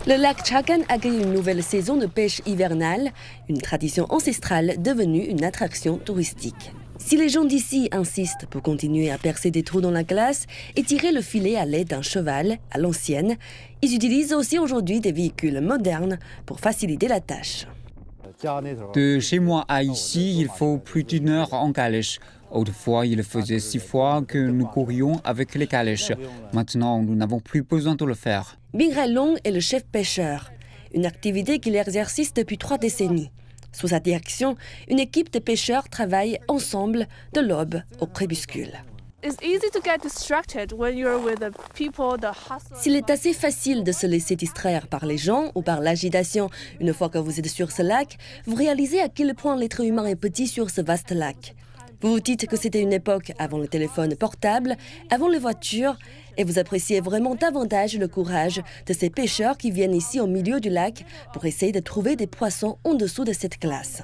Le lac Chagan accueille une nouvelle saison de pêche hivernale, une tradition ancestrale devenue une attraction touristique. Si les gens d'ici insistent pour continuer à percer des trous dans la glace et tirer le filet à l'aide d'un cheval à l'ancienne, ils utilisent aussi aujourd'hui des véhicules modernes pour faciliter la tâche. De chez moi à ici, il faut plus d'une heure en calèche. Autrefois, il faisait 6 fois que nous courions avec les calèches. Maintenant, nous n'avons plus besoin de le faire. Bing Long est le chef pêcheur, une activité qu'il exerce depuis 3 décennies. Sous sa direction, une équipe de pêcheurs travaille ensemble de l'aube au crépuscule. S'il est assez facile de se laisser distraire par les gens ou par l'agitation une fois que vous êtes sur ce lac, vous réalisez à quel point l'être humain est petit sur ce vaste lac. Vous vous dites que c'était une époque avant le téléphone portable, avant les voitures, et vous appréciez vraiment davantage le courage de ces pêcheurs qui viennent ici au milieu du lac pour essayer de trouver des poissons en dessous de cette glace.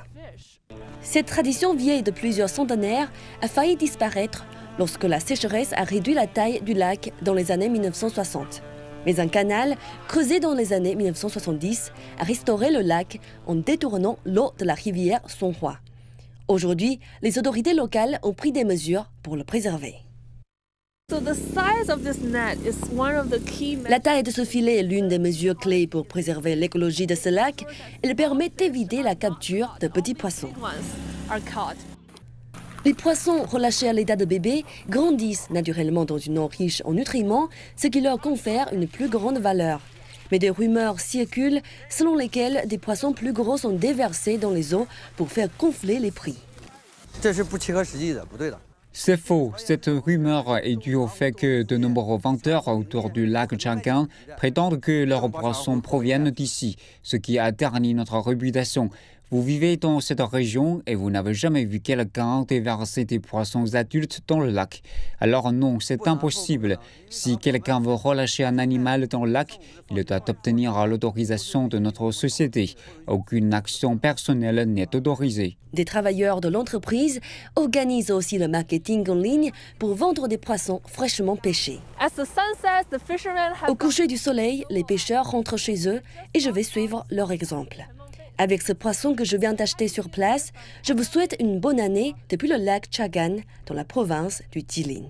Cette tradition vieille de plusieurs centenaires a failli disparaître lorsque la sécheresse a réduit la taille du lac dans les années 1960. Mais un canal, creusé dans les années 1970, a restauré le lac en détournant l'eau de la rivière Songhua. Aujourd'hui, les autorités locales ont pris des mesures pour le préserver. La taille de ce filet est l'une des mesures clés pour préserver l'écologie de ce lac. Elle permet d'éviter la capture de petits poissons. Les poissons relâchés à l'état de bébé grandissent naturellement dans une eau riche en nutriments, ce qui leur confère une plus grande valeur. Mais des rumeurs circulent selon lesquelles des poissons plus gros sont déversés dans les eaux pour faire gonfler les prix. C'est faux. Cette rumeur est due au fait que de nombreux vendeurs autour du lac Chagan prétendent que leurs poissons proviennent d'ici, ce qui a terni notre réputation. Vous vivez dans cette région et vous n'avez jamais vu quelqu'un déverser des poissons adultes dans le lac. Alors non, c'est impossible. Si quelqu'un veut relâcher un animal dans le lac, il doit obtenir l'autorisation de notre société. Aucune action personnelle n'est autorisée. Des travailleurs de l'entreprise organisent aussi le marketing en ligne pour vendre des poissons fraîchement pêchés. Au coucher du soleil, les pêcheurs rentrent chez eux et je vais suivre leur exemple. Avec ce poisson que je viens d'acheter sur place, je vous souhaite une bonne année depuis le lac Chagan dans la province du Jilin.